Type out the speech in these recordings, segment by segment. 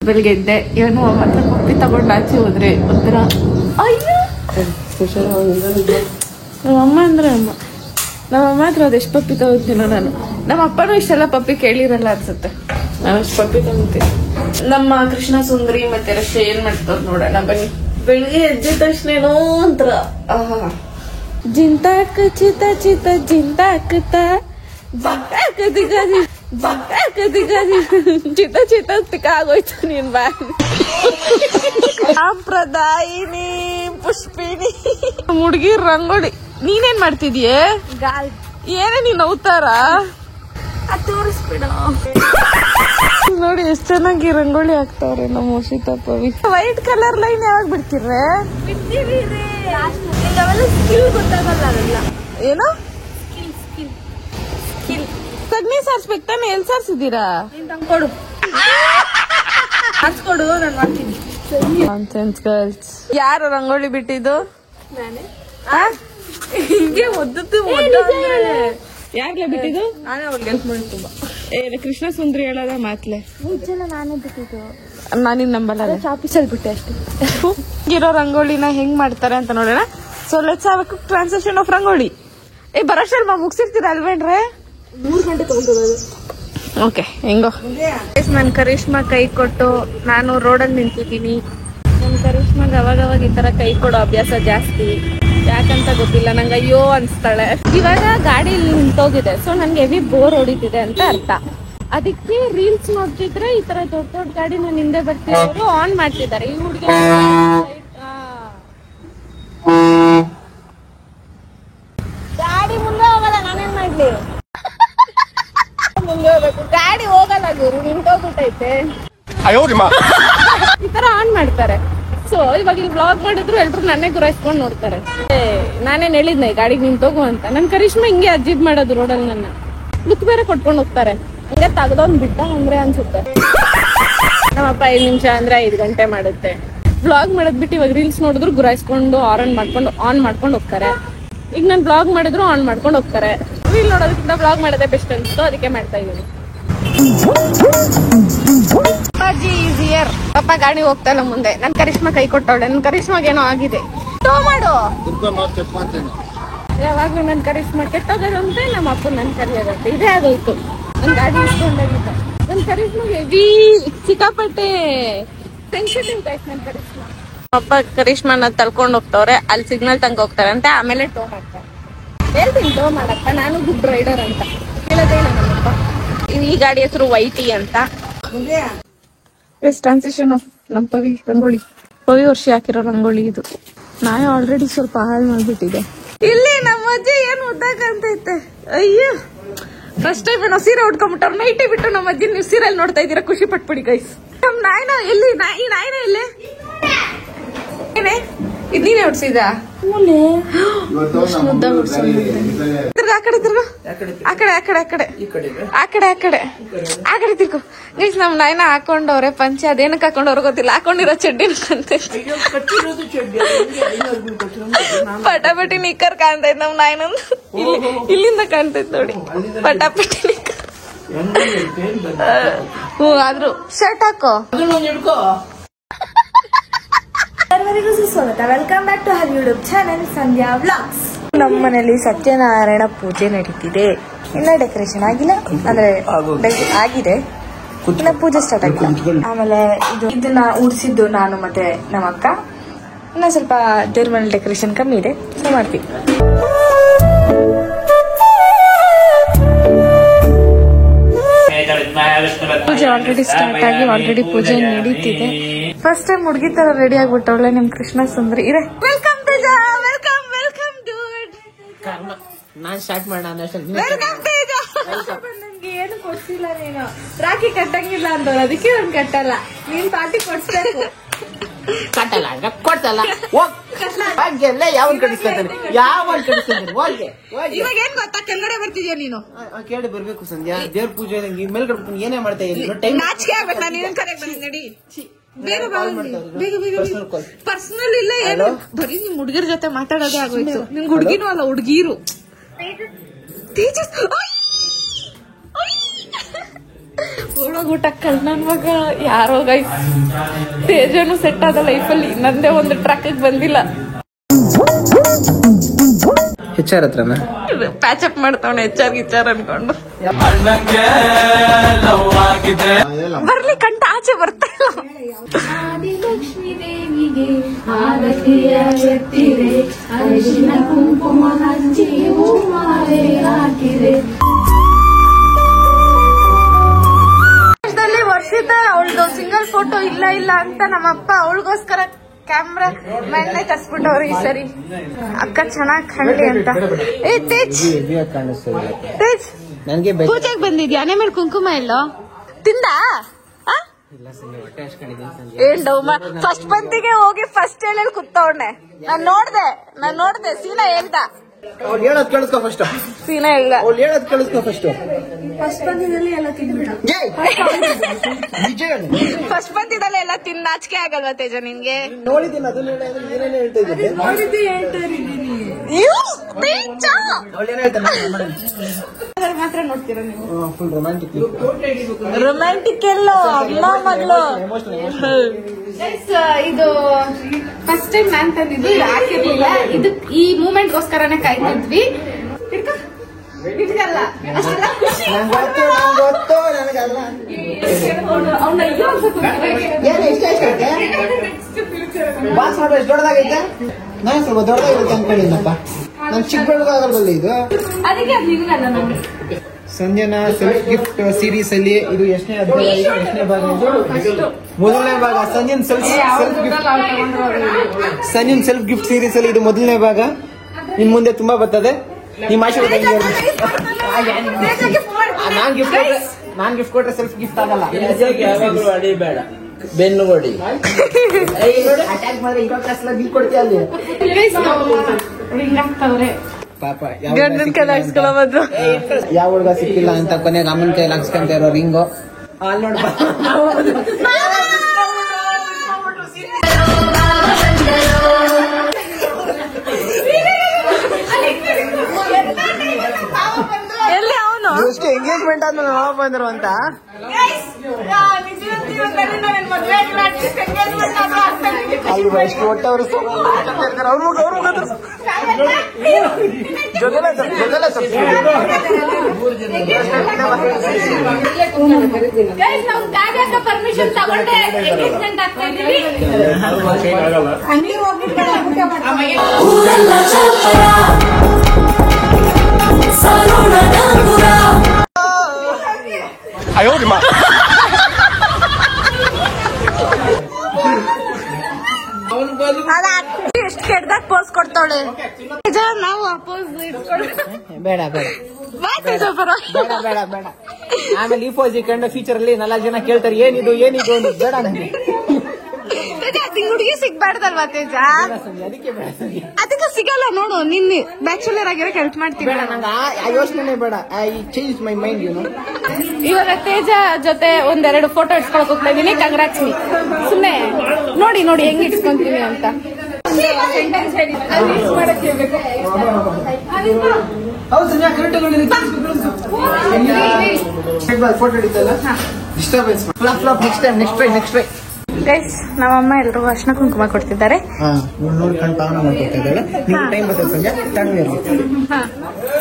ಬೆಳಿಗ್ಗೆ ಎದ್ದೆ ಏನು ಮಾತ್ರ ಪಪ್ಪಿ ತಗೊಂಡು ಆಚೆ ಹೋದ್ರೆ ಒಂಥರ ಅಯ್ಯೋ ನಮ್ಮಮ್ಮ ಅಂದ್ರೆ ಅಮ್ಮ ನಮ್ಮಮ್ಮ ಹತ್ರ ಅದೆಷ್ಟು ಪಪ್ಪಿ ತಗೋತೀನೋ ನಾನು. ನಮ್ಮ ಅಪ್ಪನೂ ಇಷ್ಟೆಲ್ಲ ಪಪ್ಪಿ ಕೇಳಿರಲ್ಲ ಅನ್ಸುತ್ತೆ. ನಾನು ಅಷ್ಟು ಪಪ್ಪಿ ತಗೋತೀನಿ. ನಮ್ಮ ಕೃಷ್ಣ ಸುಂದರಿ ಮತ್ತೆ ರಶ್ಯ ಏನ್ ಮಾಡ್ತಾರ ನೋಡೋಣ ಬನ್ನಿ. ಬೆಳಿಗ್ಗೆ ಎದ್ದ ತಕ್ಷಣೇನೋ ಒಂಥರ ಜಿಂತಾಕ ಚಿತ ಚಿತ ಜಿಂತಾಕತ ಚಿತ ಚಿತ ತಿಕ್ಕ ಆಗೋಯ್ತು ನೀನ್ ಬಾ. ಸಾಂಪ್ರದಾಯಿನಿ ಪುಷ್ಪಿನಿ ಹುಡ್ಗಿರ್ ರಂಗೋಲಿ. ನೀನೇನ್ ಮಾಡ್ತಿದೀಯ? ಏನೇ ನೀನ್ ಅವತಾರ ತೋರಿಸ್ಬಿಡ. ನೋಡಿ ಎಷ್ಟ್ ಚೆನ್ನಾಗಿ ರಂಗೋಲಿ ಹಾಕ್ತಾವ್ರೆ ನಮ್ಮ ಉಷಿತಾ ಪವಿ. ವೈಟ್ ಕಲರ್ ಲೈನ್ ಯಾವಾಗ ಬಿಡ್ತೀರ? ಸ್ಕಿಲ್ ಗೊತ್ತಾಗಲ್ಲ ಅದೆಲ್ಲ. ಏನು ಸಗಣಿ ಸಾರ್ಸ್ಬೇಕು ತಾನೆ? ಎಲ್ಲಿ ಸಾರ್ಸಿದ್ದೀರಾ? ಕೊಡು ಸಾರ್ಸ್ಕೊಡು, ನಾನು ಮಾಡ್ತೀನಿ. Nonsense girls. ಯಾರು ರಂಗೋಲಿ ಬಿಟ್ಟಿದ್ದು? ಹಿಂಗೆ ಒದ್ದದ್ದು ಯಾರ್ಲೆ ಬಿಟ್ಟಿದ್ದು? ನಾನೇ ಅವ್ರಿಗೆ ಹೆಲ್ಪ್ ಮಾಡಿ ತುಂಬಾ. ಕೃಷ್ಣ ಸುಂದರಿ ಹೇಳೋದ ಮಾತ್ಲೆ ನಾನೇ ಬಿಟ್ಟಿದ್ದು. ನಾನಿನ್ ನಂಬಲ್ಲ, ಆಫೀಸಲ್ಲಿ ಬಿಟ್ಟೆ ಅಷ್ಟೇ. ಇರೋ ರಂಗೋಲಿನ ಹೆಂಗ್ ಮಾಡ್ತಾರೆ ಅಂತ ನೋಡೋಣ. So let's have a quick transaction of rangoli. ಬರೋಷ್ಟಲ್ಲಿ ಮುಗಿಸಿರ್ತೀರ ಅಲ್ವೇನ್ರೆ? 3 ಗಂಟೆ ತಗೊಂಡಿರೋದು. ಓಕೆ ಹೆಂಗೋ. ನನ್ ಕರಿಷ್ಮಾ ಕೈ ಕೊಟ್ಟು ನಾನು ರೋಡಲ್ಲಿ ನಿಂತಿದ್ದೀನಿ. ನನ್ ಕರಿಷ್ಮಾಗ ಅವಾಗವಾಗ ಈ ತರ ಕೈ ಕೊಡೋ ಅಭ್ಯಾಸ ಜಾಸ್ತಿ. ಯಾಕಂತ ಗೊತ್ತಿಲ್ಲ, ನಂಗೆ ಅಯ್ಯೋ ಅನ್ಸ್ತಾಳೆ. ಇವಾಗ ಗಾಡಿ ಇಲ್ಲಿ ನಿಂತೋಗಿದೆ, ಸೊ ನನ್ಗೆ ಹೆವಿ ಬೋರ್ ಹೊಡಿತಿದೆ ಅಂತ ಅರ್ಥ. ಅದಕ್ಕೆ ರೀಲ್ಸ್ ನೋಡ್ತಿದ್ರೆ ಈ ತರ ದೊಡ್ಡ ದೊಡ್ಡ ಗಾಡಿ ನಾನು ಹಿಂದೆ ಬರ್ತಿದ್ರು ಆನ್ ಮಾಡ್ತಿದ್ದಾರೆ. ಈ ಹುಡುಗಿ ಗಾಡಿ ಮುಂದೆ ಹೋಗಲ್ಲ, ನಾನೇನ್ ಮಾಡ್ಲಿ? ಮುಂದೆ ಹೋಗ್ಬೇಕು, ಗಾಡಿ ಹೋಗಲ್ಲ ಗುರು, ನಿಂತೋಗ್ಬಿಟ್ಟೈತೆ. ಈ ತರ ಆನ್ ಮಾಡ್ತಾರೆ. ಸೊ ಇವಾಗ ಇಲ್ಲಿ ಬ್ಲಾಗ್ ಮಾಡಿದ್ರು ಎಲ್ರು ನನ್ನೇ ಗುರಾಯಿಸ್ಕೊಂಡು ನೋಡ್ತಾರೆ. ನಾನೇನ್ ಹೇಳಿದ್ನೆ ಗಾಡಿಗೆ ನಿಂತೋಗು ಅಂತ. ನನ್ ಕರಿಷ್ಮಾ ಹಿಂಗೆ ಅಜ್ಜಿದ್ ಮಾಡೋದು ರೋಡಲ್ಲಿ. ನನ್ನ ಲುಕ್ ಬೇರೆ ಕೊಟ್ಕೊಂಡು ಹೋಗ್ತಾರೆ. ಹಂಗೆ ತಗದೊಂದ್ ಬಿಟ್ಟ ಅಂದ್ರೆ ಅನ್ಸುತ್ತೆ. ನಮ್ಮಪ್ಪ 5 ನಿಮಿಷ ಅಂದ್ರೆ 5 ಗಂಟೆ ಮಾಡುತ್ತೆ. ಬ್ಲಾಗ್ ಮಾಡೋದ್ ಬಿಟ್ಟು ಇವಾಗ ರೀಲ್ಸ್ ನೋಡಿದ್ರು ಗುರಾಯಿಸ್ಕೊಂಡು ಆನ್ ಮಾಡ್ಕೊಂಡು ಹೋಗ್ತಾರೆ. ಈಗ ನಾನು ಬ್ಲಾಗ್ ಮಾಡಿದ್ರು ಆನ್ ಮಾಡ್ಕೊಂಡು ಹೋಗ್ತಾರೆ. ರೀಲ್ ನೋಡೋದಕ್ಕಿಂತ ಬ್ಲಾಗ್ ಮಾಡೋದೇ ಬೆಸ್ಟ್ ಅನ್ಸ್ತು, ಅದಕ್ಕೆ ಮಾಡ್ತಾ ಇದೀನಿ. ಪಾಪ ಗಾಡಿ ಹೋಗ್ತಾ ಇಲ್ಲ ಮುಂದೆ. ನನ್ ಕರಿಷ್ಮಾ ಕೈ ಕೊಟ್ಟವಳೆ. ನನ್ ಕರಿಷ್ಮಾಗ ಏನೋ ಆಗಿದೆ. ಟೋ ಮಾಡು. ಯಾವಾಗ್ಲೂ ನನ್ ಕರಿಷ್ಮಾ ಕೆಟ್ಟೋಗೋದಂತೆ, ನಮ್ಮ ಅಪ್ಪ ನನ್ ಕರಿಯೋದಂತೆ. ಇದೇ ಆಗೋಯ್ತು. ನನ್ ಗಾಡಿ ಇಸ್ಕೊಂಡಾಗಿದ್ದ. ನನ್ ಕರಿಷ್ಮಾಗ ಹೆವಿ ಸಿಕ್ಕಾಪಟ್ಟೆ ಸೆನ್ಸಿಟಿವ್ ಟೈಪ್ ನನ್ ಕರಿಷ್ಮಾ. ಅಪ್ಪ ಕರಿಷ್ಮಾನ ತಳ್ಕೊಂಡ್ ಹೋಗ್ತವ್ರೆ. ಅಲ್ಲಿ ಸಿಗ್ನಲ್ ತಂಗ ಹೋಗ್ತಾರೆ ಅಂತ, ಆಮೇಲೆ ಟೋ ಮಾಡ್ತಾರೆ. ಹೇಳ್ತೀನಿ ಟೋ ಮಾಡಪ್ಪ, ನಾನು ಗುಡ್ ರೈಡರ್ ಅಂತ ಹೇಳೋದೇ ನಮ್ಮಪ್ಪ. ಈ ಗಾಡಿ ಹೆಸರು ವೈಟಿ ಅಂತ. ಟ್ರಾನ್ಸಿಷನ್ ಆಫ್ ನಮ್ ಪವಿ ರಂಗೋಲಿ. ಪವಿ ವರ್ಷ ಹಾಕಿರೋ ರಂಗೋಲಿ ಇದು. ನಾನೇ ಆಲ್ರೆಡಿ ಸ್ವಲ್ಪ ಹಾಳು ಮಾಡ್ಬಿಟ್ಟಿದೆ. ಇಲ್ಲಿ ನಮ್ಮ ಅಜ್ಜಿ ಏನ್ ಮುದ್ದಾಗಂತೈತೆ. ಅಯ್ಯೋ ಫಸ್ಟ್ ಟೈಮ್ ಏನೋ ಸೀರೆ ಉಟ್ಕೊಂಡ್ಬಿಟ್ಟವ್ರು. ನೈಟಿ ಬಿಟ್ಟು ನಮ್ಮ ಅಜ್ಜಿ ನೀವು ಸೀರೆಲ್ ನೋಡ್ತಾ ಇದ್ದೀರಾ, ಖುಷಿ ಪಟ್ಬಿಡಿ ಗೈಸ್. ನಮ್ ನಾಯಿನ ಎಲ್ಲಿ? ಈ ನಾಯಿನ ಎಲ್ಲೇ? ಏನೇ ಇದ್ ನೀನೇ ಉಡ್ಸಿದ? ಮುದ್ದಾಗ ಉಡ್ಸಿದ. ಆ ಕಡೆ ತಿರ್ಗೋ, ಆ ಕಡೆ ತಿರ್ಗೋ ಗೈಸ್. ನಮ್ ನಾಯಿನ ಹಾಕೊಂಡವ್ರೆ ಪಂಚೆ. ಅದೇನಕ್ಕೆ ಹಾಕೊಂಡವ್ರು ಗೊತ್ತಿಲ್ಲ. ಹಾಕೊಂಡಿರೋ ಚಡ್ಡಿನ ಕಾಣ್ತೈತೆ. ಪಟಾಪಟಿ ನಿಕ್ಕರ್ ಕಾಣ್ತೈತೆ ನಮ್ ನಾಯಿನೊಂದು. ಇಲ್ಲಿಂದ ಕಾಣ್ತೈತೆ ನೋಡಿ, ಪಟಾಪಟಿ ನಿಕ್ಕರ್. ಆದ್ರೂ ಶರ್ಟ್ ಹಾಕೋ. ಎಲ್ಲರಿಗೂ ಸುಸ್ವಾಗತ. Welcome back to her YouTube channel Sandhya vlogs. ನಮ್ಮ ಮನೆಯಲ್ಲಿ ಸತ್ಯನಾರಾಯಣ ಪೂಜೆ ನಡೀತಿದೆ. ಇನ್ನ ಡೆಕೋರೇಷನ್ ಆಗಿಲ್ಲ, ಅಂದ್ರೆ ಆಗಿದೆ, ಇನ್ನ ಪೂಜೆ ಸ್ಟಾರ್ಟ್ ಆಗಿಲ್ಲ. ಆಮೇಲೆ ಇದನ್ನ ಉಡ್ಸಿದ್ದು ನಾನು ಮತ್ತೆ ನಮ್ಮ ಅಕ್ಕ. ಇನ್ನ ಸ್ವಲ್ಪ ದೇವ್ರ ಮನೆ ಡೆಕೋರೇಷನ್ ಕಮ್ಮಿ ಇದೆ, ಸೊ ಮಾಡ್ತೀವಿ. ಪೂಜೆ ಆಲ್ರೆಡಿ ಸ್ಟಾರ್ಟ್ ಆಗಿ ಆಲ್ರೆಡಿ ಪೂಜೆ ನಡೀತಿದೆ. ಫಸ್ಟ್ ಟೈಮ್ ಹುಡುಗಿ ತರ ರೆಡಿ ಆಗ್ಬಿಟ್ಟವಳೆ ನಿಮ್ ಕೃಷ್ಣ ಸುಂದರಿ. ಇದೆ ವೆಲ್ಕಮ್ ತೇಜಾ, ವೆಲ್ಕಮ್ ಡೂಡ್. ನಾನ್ ಸ್ಟಾರ್ಟ್ ಮಾಡೋಣ. ವೆಲ್ಕಮ್ ತೇಜಾ. ನನ್ಗೆ ಏನು ಕೊಡ್ಸಿಲ್ಲ ನೀನು. ರಾಖಿ ಕಟ್ಟಂಗಿಲ್ಲ ಅಂದವ್ರು, ಅದಕ್ಕೆ ಒಂದ್ ಕಟ್ಟಲ್ಲ. ನೀನ್ ಪಾರ್ಟಿ ಕೊಡ್ಸ್ಬೇಕು. ಕೊಡ್ತಲ್ಲ ಯಾವನ್ ಕಡಿಸ್ತಾನೆ ಇವಾಗ ಏನ್ ಗೊತ್ತಾ, ಕೆಳಗಡೆ ಬರ್ತಿದ್ಯಾ ನೀನು? ಕೇಳಿ ಬರ್ಬೇಕು ಸಂಧ್ಯಾ. ದೇವ್ರ ಪೂಜೆ ಮೇಲ್ ಕಟ್ಬಿಟ್ಟು ಏನೇ ಮಾಡ್ತಾ ಇದ್ದೀನಿ. ನಾಚಿಕೆ ಆಗ್ಬೇಕು. ನಾನು ಏನ್ ಕರೆಕ್ಟ್ ಬಂದಿ ನಡಿ. ಬೇಗ ಪರ್ಸನಲ್ ಇಲ್ಲ ಏನು, ಬರೀ ನಿಮ್ ಹುಡುಗಿರ ಜೊತೆ ಮಾತಾಡೋದೇ ಆಗೋಯ್ತು. ನಿಮ್ಗೆ ಹುಡುಗಿನೂ ಅಲ್ಲ, ಹುಡುಗಿರು. ಊಟ ನನ್ ಮಗ ಯಾರೋ ಗೈಸ್ ತೇಜನು ಸೆಟ್ ಆದ ಲೈಫಲ್ಲಿ ನಂದೇ ಒಂದು ಟ್ರ್ಯಾಕ್ ಬಂದಿಲ್ಲ. HR ಹತ್ರನಾ ಪ್ಯಾಚಪ್ ಮಾಡ್ತಾವಣ HR ಅನ್ಕೊಂಡು ಬರ್ಲಿ ಕಂಠ ಆಚೆ ಬರ್ತಾ ಇಲ್ಲ. ಆದಿಲಕ್ಷ್ಮೀ ದೇವಿಗೆ ಆರತಿಯ ಎತ್ತಿರೆ ಅರಿಶಿನ ಕುಂಕುಮ ಹಚ್ಚಿ ಹೂ ಮಾಲೆ ಹಾಕಿದೆ. ವರ್ಷದ ಅವಳದು ಸಿಂಗಲ್ ಫೋಟೋ ಇಲ್ಲ ಅಂತ ನಮ್ಮಪ್ಪ ಅವಳಿಗೋಸ್ಕರ ಕ್ಯಾಮ್ರಾ ಮ್ಯಾಗ್ನೆ ತರ್ಸ್ಬಿಟ್ಟವ್ರು ಈ ಸರಿ. ಅಕ್ಕ ಚೆನ್ನಾಗ್ ಕಾಣ್ಲಿ ಅಂತ. ಏ ತೇಜ್ ತೇಜ್ ಪೂಜೆಗೆ ಬಂದಿದ್ಯಾ? ಮನೆ ಮೇಲೆ ಕುಂಕುಮ ಎಲ್ಲೋ ತಿಂದ? ಏನ್ ಡೌಮ ಫಸ್ಟ್ ಬಂತಿಗೆ ಹೋಗಿ ಫಸ್ಟ್ ಹೇಳಿ ಕೂತವಣ್ಣೆ. ನಾನ್ ನೋಡ್ದೆ ಸೀನಾ ಹೇಳ್ದ. ಅವ್ಳು ಹೇಳೋದ್ ಕೇಳಿಸ್ಕೊ ಫಸ್ಟ್. ಸೀನಾ ಹೇಳ್ದ ಅವ್ಳು ಹೇಳೋದ್ ಕೇಳಿಸ್ಕೊ ಫಸ್ಟ್. ಫಸ್ಟ್ ಬಂದಿದ್ದಲ್ಲಿ ಎಲ್ಲ ತಿಂದ್ಬಿಡ. ಫಸ್ಟ್ ಬಂದಿದ್ದಲ್ಲಿ ಎಲ್ಲ ತಿಂದ ನಾಚಿಕೆ ಆಗಲ್ವಾ ತೇಜ ನಿನ್ಗೆ? ನೋಡಿದ್ದೀನಿ ಅದನ್ನ ಏನೇನು ಹೇಳ್ತಾ ಇದ್ದೀನಿ. ಮಾತ್ರ ನೋಡ್ತೀರಾ ನೀವು? ಫುಲ್ ರೊಮ್ಯಾಂಟಿಕ್ ಎಲ್ಲೋ ಅಮ್ಮ ಮಗಳು. ಇದು ಫಸ್ಟ್ ಟೈಮ್ ನಾನ್ ತಂದಿದ್ದು, ಇದು ಹಾಕಿರ್ಲಿಲ್ಲ. ಇದು ಈ ಮೂಮೆಂಟ್ಗೋಸ್ಕರನೇ ಕಾಯ್ತಿದ್ವಿ. ಇಟ್ಕಲ್ಲ ಗೊತ್ತು ನನಗಲ್ಲ. ಬಾಕ್ಸ್ ನೋಡ್ರಿ ಎಷ್ಟು ದೊಡ್ಡದಾಗೈತೆ. ನಾನು ಸ್ವಲ್ಪ ದೊಡ್ಡದಾಗಿರುತ್ತೆ ಅನ್ಕೊಂಡಿದ್ದಪ್ಪ. ನಾನು ಚಿಕ್ಕ ಬೆಳಗಾಗಲ್ಲ ಇದು. ಅದಕ್ಕೆ ಅದು ನಿಮ್ಗಲ್ಲ ನಮ್ಗೆ. ಸಂಜನಾ ಸೆಲ್ಫ್ ಗಿಫ್ಟ್ ಸೀರೀಸ್ ಅಲ್ಲಿ ಇದು ಎಷ್ಟನೇ ಅಧ್ಯಾಯ? ಎಷ್ಟನೇ ಭಾಗ? ಮೊದಲನೇ ಭಾಗ. ಸಂಜನ್ ಸೆಲ್ಫ್ ಗಿಫ್ಟ್ ಸೀರೀಸ್ ಅಲ್ಲಿ ಇದು ಮೊದಲನೇ ಭಾಗ. ನಿಮ್ ಮುಂದೆ ತುಂಬಾ ಬರ್ತದೆ. ನಿಮ್ ಆಶೀರ್ವಾದ. ನಾನ್ ಗಿಫ್ಟ್ ಕೊಟ್ರೆ ಸೆಲ್ಫ್ ಗಿಫ್ಟ್ ಆಗಲ್ಲ. ಬೇಡ ಬೆನ್ನು ಕೊಡಿ. ಅಟ್ಯಾಕ್ ಮಾಡಿದ್ರೆ ಇರೋ ಕ್ಲಾಸ್ ಬಿಲ್ ಕೊಡ್ತೀಯ ಅಲ್ಲಿ. ಪಾಪ ಗಂಡನ ಕೈಲಿ ಹಾಕ್ಸ್ಕೊಳ ಬಂದ್ರು. ಯಾವ ಹುಡುಗ ಸಿಕ್ಕಿಲ್ಲ ಅಂತ ಕೊನೆಗೆ ಅಮ್ಮನ ಕೈಲಿ ಹಾಕ್ಸ್ಕೊಂತ ಇರೋ ರಿಂಗು ಅಲ್ಲಿ ನೋಡ್ಬಾ. ಎಲ್ಲಿ ಅವನು ಎಷ್ಟು ಎಂಗೇಜ್ಮೆಂಟ್ ಆದ್ಮೇಲೆ ಮಾವ ಬಂದ್ರು ಅಂತ. ಅಲ್ವಾ ಎಷ್ಟು ಹೊಟ್ಟೆ ಅವರು ಪರ್ಮಿಷನ್ ತಗೊಂಡೆ ಎಂಗೇಜ್ಮೆಂಟ್ ಆಗ್ತಾ ಇದ್ದೀವಿ. ಎಷ್ಟು ಕೆಡ್ದಾಗ ಪೋಸ್ ಕೊಡ್ತಾಳೆ. ನಾವು ಅಪೋಸ್ ಬೇಡ ಬೇಡ ಬೇಡ ಬೇಡ. ಆಮೇಲೆ ಈ ಪೋಸ್ ಕಂಡ ಫ್ಯೂಚರ್ ಅಲ್ಲಿ 4 ಜನ ಕೇಳ್ತಾರೆ ಏನಿದು ಅಂತ. ಬೇಡ ನನಗೆ ಹುಡುಗಿ ಸಿಗ್ಬಾರ್ದಲ್ವಾ ತೇಜ? ಅದಕ್ಕೆ ಸಿಗಲ್ಲ ನೋಡು. ನಿನ್ನೆ ಬ್ಯಾಚುಲರ್ ಆಗಿರೋ ಹೆಲ್ಪ್ ಮಾಡ್ತೀನಿ. ಯೋಚನೆ ಬೇಡ. I change my mind. ಇವಾಗ ತೇಜ ಜೊತೆ ಒಂದೆರಡು ಫೋಟೋ ಇಟ್ಕೊಳಕ್ ಹೋಗ್ತಾ ಇದೀನಿ. ಕಂಗ್ರಾಟ್ಸ್. ಸುಮ್ನೆ ನೋಡಿ ಹೆಂಗ್ ಇಟ್ಕೊಂತೀನಿ ಅಂತ. ಫೋಟೋ ಹಿಡಿತಲ್ಲ ಡಿಸ್ಟರ್ಬೆನ್ಸ್. Next try. ಗೈಸ್ ನಮ್ಮಮ್ಮ ಎಲ್ರಿಗೂ ಅರ್ಶಿನ ಕುಂಕುಮ ಕೊಡ್ತಿದ್ದಾರೆ.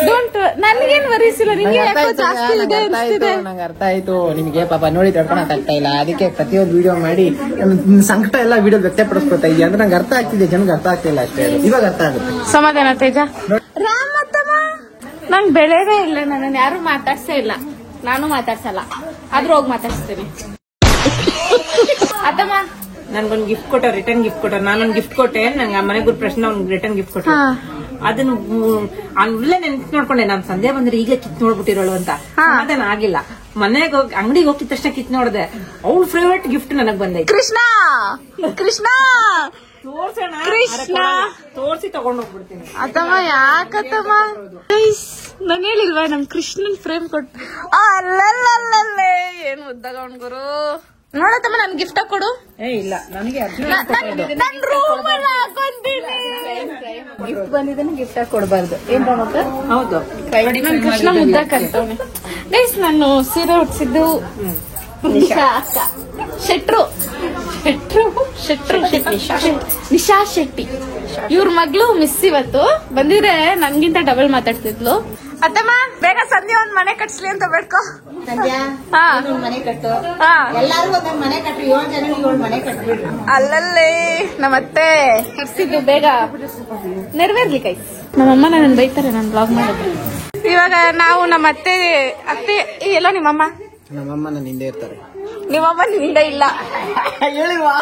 ಡೋಂಟ್ ನನಗೇನು ವರಿಸಿಲ್ಲ. ನಿಮಗೆ ಜಾಸ್ತಿ ಇದೆ ಅನಿಸ್ತಿದೆ. ನಂಗೆ ಅರ್ಥ ಆಯ್ತು. ನಿಮಗೆ ಪಾಪ ನೋಡಿ ತಡ್ಕೊಳಕ್ ಆಗ್ತಾ ಇಲ್ಲ. ಅದಕ್ಕೆ ಪ್ರತಿಯೊಂದು ವಿಡಿಯೋ ಮಾಡಿ ಸಂಕಟ ಎಲ್ಲ ವಿಡಿಯೋ ವ್ಯಕ್ತಪಡಿಸ್ಕೊತಾ ಇದೆಯಾ ಅಂದ್ರೆ ನಂಗೆ ಅರ್ಥ ಆಗ್ತಿದೆ. ಜನಕ್ಕೆ ಅರ್ಥ ಆಗ್ತಿಲ್ಲ ಅಷ್ಟೇ. ಇವಾಗ ಅರ್ಥ ಆಗುತ್ತೆ. ಸಮಾಧಾನ ತೇಜ. ನಂಗೆ ಬೆಳೆದೇ ಇಲ್ಲ. ನನ್ನನ್ನು ಯಾರು ಮಾತಾಡ್ಸೇ ಇಲ್ಲ. ನಾನು ಮಾತಾಡ್ಸಲ್ಲ. ಆದ್ರೂ ಹೋಗಿ ಮಾತಾಡ್ಸ್ತೀನಿ. ಅದಮ್ಮ ನನ್ಗೊಂದು ಗಿಫ್ಟ್ ಕೊಟ್ಟ, ರಿಟರ್ನ್ ಗಿಫ್ಟ್ ಕೊಟ್ಟ. ನಾನೊಂದು ಗಿಫ್ಟ್ ಕೊಟ್ಟೆ. ನಂಗೆ ಆ ಮನೆಗೆ ಪ್ರಶ್ನೆ ಅವ್ನಿಗೆ ರಿಟರ್ನ್ ಗಿಫ್ಟ್ ಕೊಟ್ಟ. ಅದನ್ನು ಅಲ್ಲೇ ನೆನ್ಸ್ ನೋಡ್ಕೊಂಡೆ. ನಾನ್ ಸಂಧ್ಯಾ ಬಂದ್ರೆ ಈಗಲೇ ಕಿತ್ ನೋಡ್ಬಿಟ್ಟಿರೋಳು ಅಂತ. ಅದನ್ನ ಆಗಿಲ್ಲ. ಮನೆಗೆ ಹೋಗಿ ಅಂಗಡಿಗೆ ಹೋಗಿದ ತಕ್ಷಣ ಕಿತ್ ನೋಡ್ದೆ. ಅವ್ಳ ಫೇವ್ರೇಟ್ ಗಿಫ್ಟ್ ನನಗ್ ಬಂದೈತಿ. ಕೃಷ್ಣ ತೋರ್ಸೋಣ. ಕೃಷ್ಣ ತೋರ್ಸಿ ತಗೊಂಡ್ ಹೋಗ್ಬಿಡ್ತೀನಿ. ಅದಮ್ಮ ಯಾಕತ್ತಮ್ಮ ನಾನು ಹೇಳಿಲ್ವಾ ನಮ್ ಕೃಷ್ಣನ್ ಫ್ರೇಮ್ ಕೊಟ್ಟು. ಅಲ್ಲೇ ಏನ್ ಮುದ್ದಾಗ ಅವ್ನ್ ಗುರು. ನೋಡತ್ತಮ್ಮ ನನ್ ಗಿಫ್ಟ್ ಕೊಡು. ಇಲ್ಲ ನನಗೆ ನನ್ ರೂಮ್ ಎಲ್ಲ ಹಾಕೊಂತೀನಿ. ಗಿಫ್ಟ್ ಬಂದಿದ್ದೇನೆ ಗಿಫ್ಟ್ ಆಗಿ ಕೊಡಬಾರ್ದು. ಏನ್ ಹೌದು. ನನ್ ಕೃಷ್ಣ ಮುದ್ದಾಗ ಕರ್ತವನೆ. ಗೈಸ್ ನಾನು ಸೀರೆ ಉಟ್ಸಿದ್ದು ನಿಶಾ ಅಕ್ಕ. ಶೆಟ್ರು ನಿಶಾ ಶೆಟ್ಟಿ. ಇವ್ರ ಮಗಳು ಮಿಸ್ ಇವತ್ತು ಬಂದಿದ್ರೆ ನನ್ಗಿಂತ ಡಬಲ್ ಮಾತಾಡ್ತಿದ್ಲು. ಅತ್ತಮ್ಮ ಬೇಗ ಸಂಧ್ಯಾ ಒಂದ್ ಮನೆ ಕಟ್ಸ್ಲಿ ಅಂತ ಬೇಡ್ಕೊ. ಮನೆ ಕಟ್ಟು ಹಾ ಎಲ್ಲಾರು ಒಂದೊಂದ್ ಮನೆ ಕಟ್ರಿ 7 ಜನ 7 ಮನೆ ಕಟ್ಬಿಡ್ರಿ. ಅಲ್ಲಲ್ಲಿ ನಮ್ಮತ್ತೆ ಕಟ್ಸಿದ್ದು ಬೇಗ ನೆರವೇರ್ಲಿ ಕೈ. ನಮ್ಮಮ್ಮ ನನ್ನ ಬೈತಾರೆ ನಾನು ಬ್ಲಾಗ್ ಮಾಡಿದ್ರೆ. ಇವಾಗ ನಾವು ನಮ್ಮ ಅತ್ತೆ ಎಲ್ಲ ನಿಮ್ಮಮ್ಮ ನನ್ನ ಹಿಂದೆ ಇರ್ತಾರೆ. ನಿಮ್ಮಮ್ಮ ನಿಂದ ಇಲ್ಲ ಹೇಳಿಲ್ವಾ?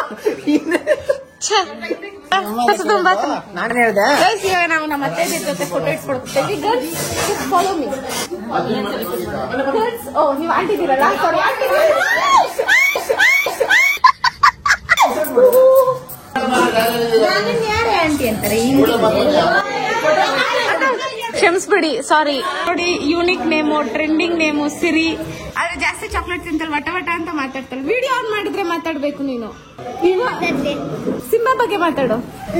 ನಾನು ಹೇಳ್ದೆ. ಗರ್ಲ್ಸ್ ಇವಾಗ ನಾವು ನಮ್ಮ ಅತ್ತೆ ಜೊತೆ ಫೋಟೋ ಇಟ್ಕೊಡ್ತೀವಿ. Girls follow me. ಗರ್ಲ್ಸ್ ಓ ನೀವು ಆಂಟಿದ್ದೀರಲ್ಲ ಯಾರೇ ಆಂಟಿ ಅಂತಾರೆ. ಕ್ಷಮಿಸ್ಬಿಡಿ, ಸಾರಿ. ನೋಡಿ unique name, trending name Siri. ಆದ್ರೆ ಜಾಸ್ತಿ ಚಾಕ್ಲೇಟ್ ತಿಂತಲ್ ವಟ ವಟ ಅಂತ ಮಾತಾಡ್ತಾಳೆ. ವಿಡಿಯೋ ಆನ್ ಮಾಡಿದ್ರೆ ಮಾತಾಡ್ಬೇಕು ನೀನು. ಸಿಂಬಾ ಬಗ್ಗೆ ಮಾತಾಡು.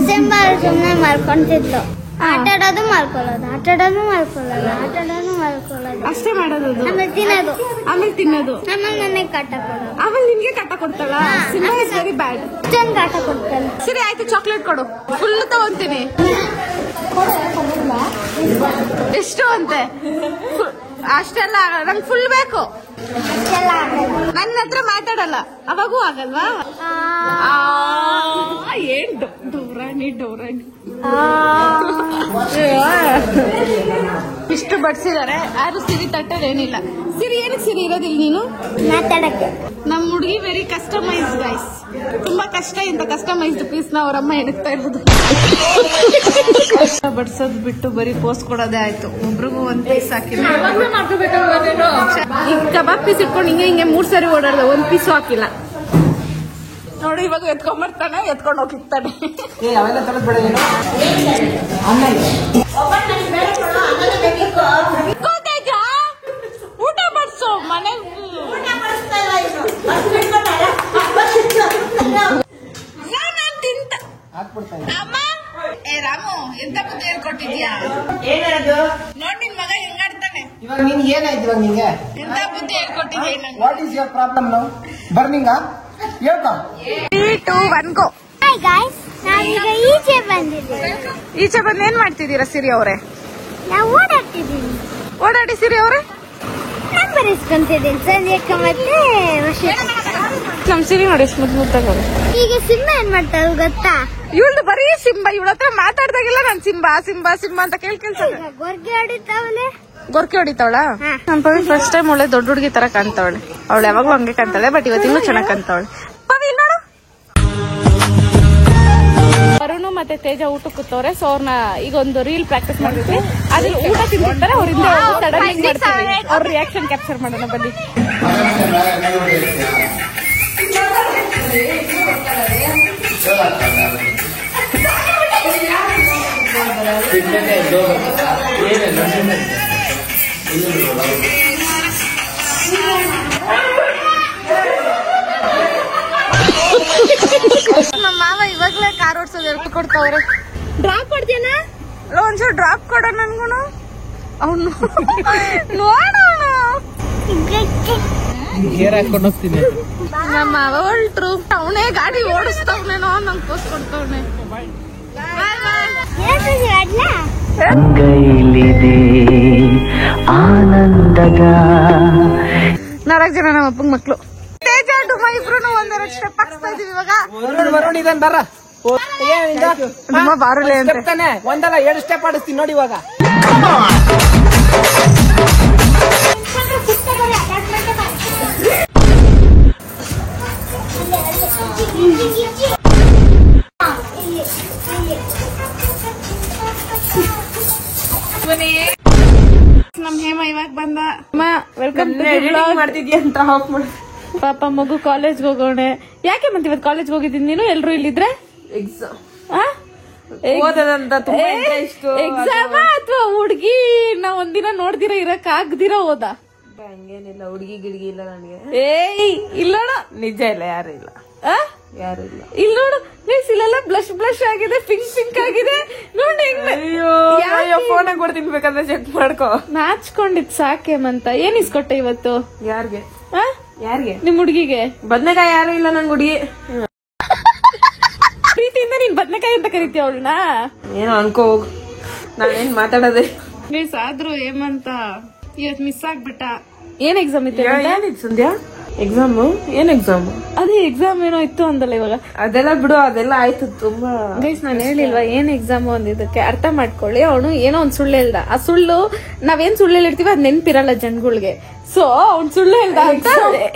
ಸಿಂಬಾ ಸುಮ್ಮನೆ ಮಾಡ್ಕೊಂತಿದ್ಲು. ಆಟಾಡೋದು ಮಾಡ್ಕೊಳ್ಳೋದು, ಆಟಾಡೋದು ಮಾಡ್ಕೊಳ್ಳೋದು, ಆಟಾಡೋದು ಮಾಡ್ಕೊಳ್ಳೋದು, ಅಷ್ಟೇ ಮಾಡೋದು. ಆಮೇಲೆ ತಿನ್ನೋದು, ಆಮೇಲೆ ತಿನ್ನೋದು, ಆಮೇಲೆ ನನಗೆ ಕಾಟ ಕೊಡೋದು, ಆಮೇಲೆ ನಿನ್ಗೆ ಕಾಟ ಕೊಡ್ತಾಳ. Simba is very bad. ಚಂದ ಕಾಟ ಕೊಡ್ತಾಳೆ. ಸರಿ ಆಯ್ತು, ಚಾಕ್ಲೇಟ್ ಕೊಡು. ಫುಲ್ ತಗೊಂತೀನಿ. ಎಷ್ಟು ಅಂತೆ? ಅಷ್ಟೆಲ್ಲ ನಂಗೆ ಫುಲ್ ಬೇಕು. ನನ್ನ ಹತ್ರ ಮಾತಾಡಲ್ಲ, ಅವಾಗೂ ಆಗಲ್ವಾ? ಏನ್ ಡೌರಾಣಿ. ಇಷ್ಟು ಬಡ್ಸಿದಾರೆ, ಯಾರು ಸಿರಿ ತಟ್ಟದೇನಿಲ್ಲ. ಸಿರಿ ಏನಕ್ಕೆ ಸಿರಿ ಇರೋದಿಲ್ಲ ನೀನು ಮಾತಾಡಕ್ಕೆ? ನಮ್ ಹುಡುಗಿ ವೆರಿ ಕಸ್ಟಮೈಸ್ಡ್ ಗೈಸ್. ತುಂಬಾ ಕಷ್ಟ ಇಂತ ಕಸ್ಟಮೈಸ್ಡ್ ಪೀಸ್ ನ ಅವರಮ್ಮ ಎಣಗ್ತಾ ಇರೋದು. ಬಡ್ಸೋದ್ ಬಿಟ್ಟು ಬರೀ ಪೋಸ್ಟ್ ಕೊಡೋದೇ ಆಯ್ತು. ಒಬ್ರಿಗೂ ಒಂದ್ ಪೀಸ್ ಹಾಕಿಲ್ಲ. ಈಗ ಕಬಾಬ್ ಪೀಸ್ ಇಟ್ಕೊಂಡು ಹಿಂಗೆ 3 ಸರಿ ಓಡಾಡ್ದ, ಒಂದ್ ಪೀಸು ಹಾಕಿಲ್ಲ. ನೋಡಿ ಇವಾಗ ಎತ್ಕೊಂಡ್ಬರ್ತಾನೆ, ಎತ್ಕೊಂಡು ಹೋಗಿರ್ತಾನೆ. ಊಟ ಬಡ್ಸೋ ಮನೆ. ಅಮ್ಮ ಏ ರಾಮು, ಎಂತ ಬುದ್ಧಿ ಹೇಳ್ಕೊಟ್ಟಿದ್ಯಾ? ಏನದು? ನೋಡ್ ನಿನ್ ಮಗ ಹೆಂಗಾಡ್ತಾನೆ. ಇವಾಗ ನಿನ್ಗೆ ಏನಾಯ್ತು? ಇವಾಗ ನಿಂಗೆ ಎಂತ ಬುದ್ಧಿ ಹೇಳ್ಕೊಟ್ಟಿದ್ಯಾ? What is your problem now? Burning ಹೇಳ್ಕೊ. 3, 2, 1 ಗೋ. ಹಾಯ್ ಗಾಯ್ಸ್, ನಾವೀಗ ಈಚೆ ಬಂದಿದ್ದೀವಿ. ಈಚೆ ಬಂದು ಏನ್ ಮಾಡ್ತಿದ್ದೀರಾ ಸಿರಿ ಅವರೇ? ನಾವು ಓಡಾಡ್ತಿದ್ದೀವಿ. ಓಡಾಡಿ ಸಿರಿ ಅವರೇ. ನಂಬರ್ ಇಸ್ಕೊಂತಿದ್ದೀನಿ ಸಂಧ್ಯಕ್ಕ ಮತ್ತೆ ನಮ್ ಸಿರಿ ನೋಡಿ ಸ್ಮೂತ್ ಮುದ್ದಾಗವ್ರೆ. ಈಗ ಸಿಂಬಾ ಏನ್ ಮಾಡ್ತಾಳೆ ಗೊತ್ತಾ? ಇವಳ್ದು ಬರೀ ಸಿಂಬಾ. ಇವಳ ಹತ್ರ ಮಾತಾಡ್ದಾಗಿಲ್ಲ ನಾನು ಸಿಂಬಾ ಸಿಂಬಾ ಸಿಂಬಾ ಅಂತ ಕೇಳ್ಸ. ಗೊರ್ಗೆ ಹೊಡಿತಾವಲೆ. ಗೊರ್ಕೆ ಹೊಡಿತಾವಳ? ನನ್ ಪವಿ ಫಸ್ಟ್ ಟೈಮ್ ಒಳ್ಳೆ ದೊಡ್ಡ ಹುಡುಗಿ ತರ ಕಾಣ್ತಾವಳೆ. ಅವಳು ಯಾವಾಗ್ಲೂ ಹಂಗೆ ಕಾಣ್ತಾಳೆ, ಬಟ್ ಇವತ್ತಿನ್ನೂ ಚೆನ್ನಾಗ್ ಕಾಣ್ತಾವಳೆ. ಪವಿ ನೋಡು. ವರುಣ್ ಮತ್ತೆ ತೇಜ ಊಟ ಕೂತವ್ರೆ. ಸೊ ಅವ್ರನ್ನ ಈಗ ಒಂದು ರೀಲ್ ಪ್ರಾಕ್ಟೀಸ್ ಮಾಡಿದ್ವಿ. ಅದ್ರಲ್ಲಿ ಊಟ ತಿಂತಿರ್ತಾರೆ, ಅವ್ರಿಂದ ಸಡನ್ ಮಾಡ್ತೀವಿ. ಅವ್ರ ರಿಯಾಕ್ಷನ್ ಕ್ಯಾಪ್ಚರ್ ಮಾಡೋಣ ಬನ್ನಿ. ನಮ್ಮ ಮಾವ ಇವಾಗ್ಲೇ ಕಾರ್ ಓಡಿಸೋದು ಹೇಳ್ಕೊಡ್ತಾವ್ರೆ. ಡ್ರಾಪ್ ಕೊಡ್ತೀನ? ಒಂದ್ಸಲ ಡ್ರಾಪ್ ಕೊಡ ನನ್ಗುನು. ಅವನು ನೋಡೋಣ. ಗೇರ್ ಹಾಕೊಂಡು ಹೋಗ್ತೀನಿ. ನಮ್ಮ ಮಾವ ಹೊಲ್ಟ್ರು. ಅವನೇ ಗಾಡಿ ಓಡಿಸ್ತಾವ್ನೇನೋ ನಂಗೆ ಪೋಸ್ಟ್ ಕೊಡ್ತಾವ್ನೆ. ಆನಂದದ 4 ಜನ ನಮ್ಮ ಅಪ್ಪಂಗ್ ಮಕ್ಳು. ತೇಜ ಡುಮ್ಮ ಇಬ್ರು ಒಂದೆರಡು ಸ್ಟೆಪ್ ಹಾಕ್ಸ್ತಾ ಇದೀವಿ ಇವಾಗ. ವರುಣ್ ಇದನ್ ಬರ. ಡುಮ್ಮ ಬಾರಲೆ ಅಂತ ಒಂದಲ್ಲ 2 ಸ್ಟೆಪ್ ಆಡಿಸ್ತೀನಿ ನೋಡಿ ಇವಾಗ. ನಮ್ ಹೇಮ ಇವಾಗ ಬಂದ. ವೆಲ್ಕಮ್ ಮಾಡ್ತಿದ್ಯಾ ಅಂತ ಆಫ್ ಮಾಡಿ. ಪಾಪ ಮಗು ಕಾಲೇಜ್ಗೆ ಹೋಗೋಣ. ಯಾಕೆ ಮತ್ತೆ ಇವತ್ತು ಕಾಲೇಜ್ಗೆ ಹೋಗಿದ್ದೀನಿ ನೀನು? ಎಲ್ರು ಇಲ್ಲಿದ್ರೆ ಎಕ್ಸಾಮ್ ಓದೋದಂತ ತುಂಬಾ ಇಂಟ್ರೆಸ್ಟ್. ಎಕ್ಸಾಮ ಅಥವಾ ಹುಡ್ಗಿ ನಾವ್ ಒಂದಿನ ನೋಡ್ದಿರ ಇರಕ್ ಆಗ್ದಿರ ಓದ? ಹಂಗೇನಿಲ್ಲ, ಹುಡುಗಿ ಗಿಡ್ಗಿ ಇಲ್ಲ ನನಗೆ. ಏಯ್ ಇಲ್ಲೋಣ, ನಿಜ ಇಲ್ಲ, ಯಾರು ಇಲ್ಲ, ಯಾರು ಇಲ್ಲ. ಇಲ್ಲಿ ನೋಡು ಇಲ್ಲೆಲ್ಲ ಬ್ಲಶ್ ಆಗಿದೆ, ಪಿಂಕ್ ಆಗಿದೆ ನೋಡಿ. ಅಯ್ಯೋ ಫೋನಾಗ ಕೊಡ್ತೀನಿ, ಬೇಕಾದ್ರೆ ಚೆಕ್ ಮಾಡ್ಕೋ. ನಾಚ್ಕೊಂಡಿದ್ ಸಾಕೇಮಂತ. ಏನ್ ಇಸ್ಕೊಟ್ಟೆ ಇವತ್ತು? ಯಾರಿಗೆ? ಯಾರಿಗೆ? ನಿಮ್ ಹುಡುಗಿಗೆ. ಬದ್ನೆಕಾಯಿ ಯಾರು ಇಲ್ಲ ನನ್ ಹುಡುಗಿ. ಪ್ರೀತಿಯಿಂದ ನೀನ್ ಬದ್ನೆಕಾಯಿ ಅಂತ ಕರಿತೀಯ ಅವಳನ್ನ? ಏನೋ ಅನ್ಕೋ ಹೋಗು, ನಾನೇನ್ ಮಾತಾಡೋದೆ. ಗೈಸ್ ಆದ್ರೂ ಹೇಮಂತ ಇವತ್ ಮಿಸ್ ಆಗ್ಬಿಟ್ಟ. ಏನ್ ಎಕ್ಸಾಮ್ ಇತ್ತು? ಏನಿದ್ ಸಂಧ್ಯಾ ಎಕ್ಸಾಮ್? ಏನ್ ಎಕ್ಸಾಮ್? ಅದೇ ಎಕ್ಸಾಮ್ ಏನೋ ಇತ್ತು ಅಂದಲ್ಲ ಇವಾಗ. ಅದೆಲ್ಲ ಬಿಡು, ಅದೆಲ್ಲ ಆಯ್ತು ತುಂಬಾ. ಗೈಸ್ ನಾನು ಹೇಳಿಲ್ವಾ ಏನ್ ಎಕ್ಸಾಮ್ ಅಂದಿದ್ದಕ್ಕೆ? ಅರ್ಥ ಮಾಡ್ಕೊಳ್ಳಿ. ಅವನು ಏನೋ ಒಂದ್ ಸುಳ್ಳು ಹೇಳ್ದ. ಆ ಸುಳ್ಳು ನಾವೇನ್ ಸುಳ್ಳು ಹೇಳಿರ್ತೀವಿ ಅದ್ ನೆನ್ಪಿರಲ್ಲ ಜನಗಳಿಗೆ. ಸೊ ಅವ್ನ್ ಸುಳ್ಳು ಹೇಳ್ದ ಅಂತ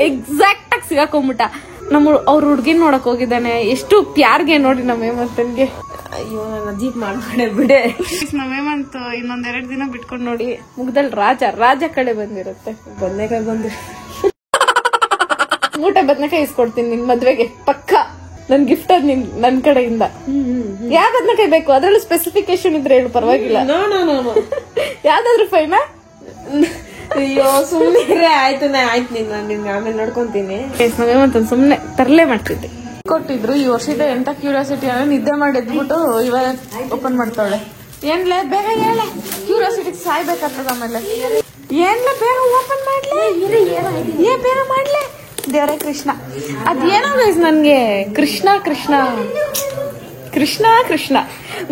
ಎಕ್ಸಾಕ್ಟ್ ಆಗಿ ಸಿಗಾಕೊಂಡ್ಬಿಟ್ಟ. ಅವ್ರ ಹುಡ್ಗಿನ್ ನೋಡಕ್ ಹೋಗಿದ್ದಾನೆ. ಎಷ್ಟು ಪ್ಯಾರ್ಗೆ ನೋಡಿ ನಮ್ಮ ಹೇಮಂತನ್ಗೆ. ಅಯ್ಯೋ ನನ್ನ ಅಜೀಬ್ ಮಾಡ್ಕೊಂಡೆ ಬಿಡೆ. ನಮ್ಮ ಹೇಮಂತ್ ಇನ್ನೊಂದೆರಡು ದಿನ ಬಿಟ್ಕೊಂಡ್ ನೋಡಿ ಮುಗ್ದಲ್ಲಿ ರಾಜ ಕಡೆ ಬಂದಿರುತ್ತೆ. ಬದ್ನೆಕಾಯಿ ಬಂದು ಊಟ ಬದ್ನೆಕಾಯಿ ಇಸ್ಕೊಡ್ತೀನಿ ನಿನ್ ಮದ್ವೆಗೆ ಪಕ್ಕ. ನನ್ ಗಿಫ್ಟ್ ಅದ್ ನನ್ ಕಡೆಯಿಂದ. ಯಾವ ಬದ್ನೆಕಾಯಿ ಬೇಕು? ಅದ್ರಲ್ಲೂ ಸ್ಪೆಸಿಫಿಕೇಶನ್ ಇದ್ರೆ ಹೇಳು, ಪರವಾಗಿಲ್ಲ. ಯಾವ್ದಾದ್ರು ಫೈನಾ? ಅಯ್ಯೋ ಸುಮ್ಮನೆ ಆಯ್ತು ನಿನ್ ಆಮೇಲೆ ನೋಡ್ಕೊಂತೀನಿ. ನಾವೇಮಂತ ಸುಮ್ನೆ ತರಲೆ ಮಾಡ್ತಿದ್ದೆ. ಕೊಟ್ಟಿದ್ರು ಈ ವರ್ಷದ ಎಂತ ಕ್ಯೂರಿಯಾಸಿಟಿ ನಿದ್ದೆ ಮಾಡಿ ಎದ್ಬಿಟ್ಟು ಇವಾಗ ಓಪನ್ ಮಾಡ್ತಾಳೆ. ಏನ್ಲೇ ಬೇಗ ಹೇಳೆ, ಕ್ಯೂರಿಯಾಸಿಟಿ ಸಾಯ್ಬೇಕಾಗ್ತದ. ಆಮೇಲೆ ಏನ್ಲೇ ಬೇಗ ಓಪನ್ ಮಾಡ್ಲಿ, ಬೇಗ ಮಾಡ್ಲಿ. ದೇವರೇ ಕೃಷ್ಣ ಅದೇನೋ ಗೈಸ್ ನನ್ಗೆ ಕೃಷ್ಣ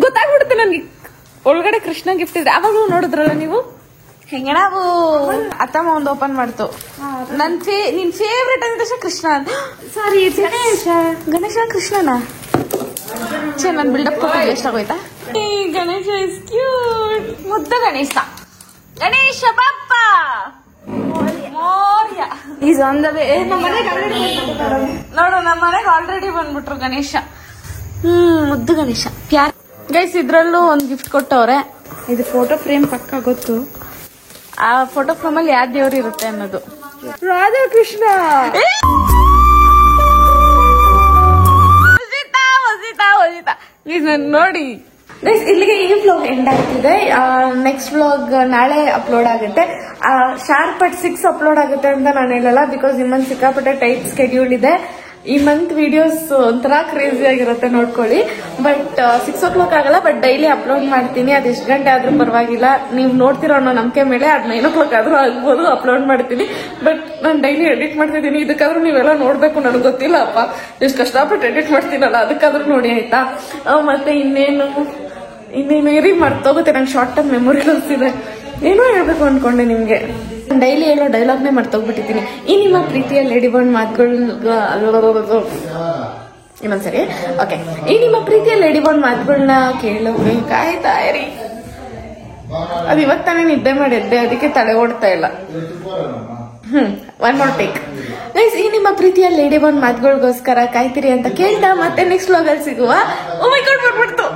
ಗೊತ್ತಾಗ್ಬಿಡುತ್ತೆ ನನ್ಗೆ. ಒಳಗಡೆ ಕೃಷ್ಣ ಗಿಫ್ಟ್ ಇದೆ. ಅವಾಗೂ ನೋಡಿದ್ರಲ್ಲ ನೀವು ಹೆಂಗ ನಾವು ಅತ್ತಮ್ಮ ಒಂದು ಓಪನ್ ಮಾಡ್ತು. ನಿನ್ ಫೇವ್ರೇಟ್ ಅಂದ ತಕ್ಷಣ ಕೃಷ್ಣ ಅಂತ. ಸಾರಿ ಗಣೇಶ ಕೃಷ್ಣನಾ? ನನ್ ಬಿಲ್ಡಪ್ ಕೊಟ್ಟು ವೇಸ್ಟ್ ಆಗೋಯ್ತಾ? Ganesha is cute. ಮುದ್ದ Ganesha Bappa is on the way. ನೋಡು ನಮ್ಮ ಮನೆಗೆ ಆಲ್ರೆಡಿ ಬಂದ್ಬಿಟ್ರು ಗಣೇಶ. ಮುದ್ದು ಗಣೇಶ ಪ್ಯಾರ್. ಗೈಸ್ ಇದ್ರಲ್ಲೂ ಒಂದ್ ಗಿಫ್ಟ್ ಕೊಟ್ಟವ್ರೆ. ಇದು ಫೋಟೋ ಫ್ರೇಮ್ ಪಕ್ಕ ಗೊತ್ತು. ಆ ಫೋಟೋ ಫ್ರೇಮ್ ಅಲ್ಲಿ ಯಾವ ದೇವ್ರು ಇರುತ್ತೆ ಅನ್ನೋದು. ರಾಧಾಕೃಷ್ಣ. ಪ್ಲೀಸ್ ನನ್ ನೋಡಿ. ಇಲ್ಲಿಗೆ ಈ ವ್ಲಾಗ್ ಎಂಡ್ ಆಗ್ತಿದೆ. ನೆಕ್ಸ್ಟ್ ವ್ಲಾಗ್ ನಾಳೆ ಅಪ್ಲೋಡ್ ಆಗುತ್ತೆ. ಶಾರ್ಪ್ ಅಟ್ 6 ಅಪ್ಲೋಡ್ ಆಗುತ್ತೆ ಅಂತ ನಾನು ಹೇಳಲ್ಲ, ಬಿಕಾಸ್ ನಿಮ್ಮಲ್ಲಿ ಸಿಕ್ಕಾಪಟ್ಟೆ ಟೈಟ್ ಸ್ಕೆಡ್ಯೂಲ್ ಇದೆ. ಈ ಮಂತ್ ವಿಡಿಯೋಸ್ ಒಂಥರ ಕ್ರೇಜಿ ಆಗಿರುತ್ತೆ, ನೋಡ್ಕೊಳ್ಳಿ. ಬಟ್ 6 o'clock ಆಗಲ್ಲ, ಬಟ್ ಡೈಲಿ ಅಪ್ಲೋಡ್ ಮಾಡ್ತೀನಿ. ಅದು ಎಷ್ಟು ಗಂಟೆ ಆದ್ರೂ ಪರವಾಗಿಲ್ಲ, ನೀವು ನೋಡ್ತಿರೋ ಅನ್ನೋ ನಂಬಿಕೆ ಮೇಲೆ ಅದು 9 o'clock ಆದ್ರೂ ಆಗ್ಬೋದು, ಅಪ್ಲೋಡ್ ಮಾಡ್ತೀನಿ. ಬಟ್ ನಾನು ಡೈಲಿ ಎಡಿಟ್ ಮಾಡ್ತಿದ್ದೀನಿ. ಇದಕ್ಕಾದ್ರೂ ನೀವೆಲ್ಲ ನೋಡ್ಬೇಕು. ನನಗೆ ಗೊತ್ತಿಲ್ಲ ಅಪ್ಪ ಎಷ್ಟು ಕಷ್ಟಪಟ್ಟು ಎಡಿಟ್ ಮಾಡ್ತೀನಲ್ಲ, ಅದಕ್ಕಾದ್ರೂ ನೋಡಿ ಆಯ್ತಾ. ಮತ್ತೆ ಇನ್ನೇನು ಇರಿ ಮರ್ತೋಗುತ್ತೆ. ನಂಗೆ ಶಾರ್ಟ್ ಟರ್ಮ್ ಮೆಮೊರಿ ಲಾಸ್ ಇದೆ. ಏನೋ ಹೇಳ್ಬೇಕು ಅನ್ಕೊಂಡೆ ನಿಮ್ಗೆ. ಡೈಲಿ ಹೇಳೋ ಡೈಲಾಗ್ನೇ ಮರ್ತೋಗ್ಬಿಟ್ಟಿದ್ದೀನಿ. ಈ ನಿಮ್ಮ ಪ್ರೀತಿಯ ಲೇಡಿ ಬಾಂಡ್ ಮಾತುಗಳು ಇನ್ನೊಂದ್ಸರಿ. ಓಕೆ, ಈ ನಿಮ್ಮ ಪ್ರೀತಿಯ ಲೇಡಿ ಬಾಂಡ್ ಮಾತುಗಳನ್ನ ಕೇಳೋಕೆ ಕಾಯ್ತಾ ಇರಿ. ಅದು ಇವಾಗ ತಾನೇ ನಿದ್ದೆ ಮಾಡಿದ್ದೆ, ಅದಕ್ಕೆ ತಲೆ ಓಡ್ತಾ ಇಲ್ಲ. One more take. ಗೈಸ್, ಈ ನಿಮ್ಮ ಪ್ರೀತಿಯ ಲೇಡಿ ಬಾಂಡ್ ಮಾತುಗಳಿಗೋಸ್ಕರ ಕಾಯ್ತಿರಿ ಅಂತ ಕೇಳ್ತಾ ಮತ್ತೆ ನೆಕ್ಸ್ಟ್ ವ್ಲಾಗ್ ಅಲ್ಲಿ ಸಿಗುವ. ಓ ಮೈ ಗಾಡ್ ಬರ್ಬಿಡ್ತು.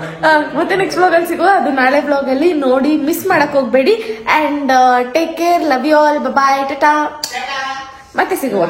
ಮತ್ತೆ ನೆಕ್ಸ್ಟ್ ವ್ಲಾಗ್ ಅಲ್ಲಿ ಸಿಗುವ. ಅದು ನಾಳೆ ವ್ಲಾಗ್ ಅಲ್ಲಿ ನೋಡಿ, ಮಿಸ್ ಮಾಡಕ್ ಹೋಗ್ಬೇಡಿ. And take care, love you all, bye, tata. ಮತ್ತೆ ಸಿಗುವ.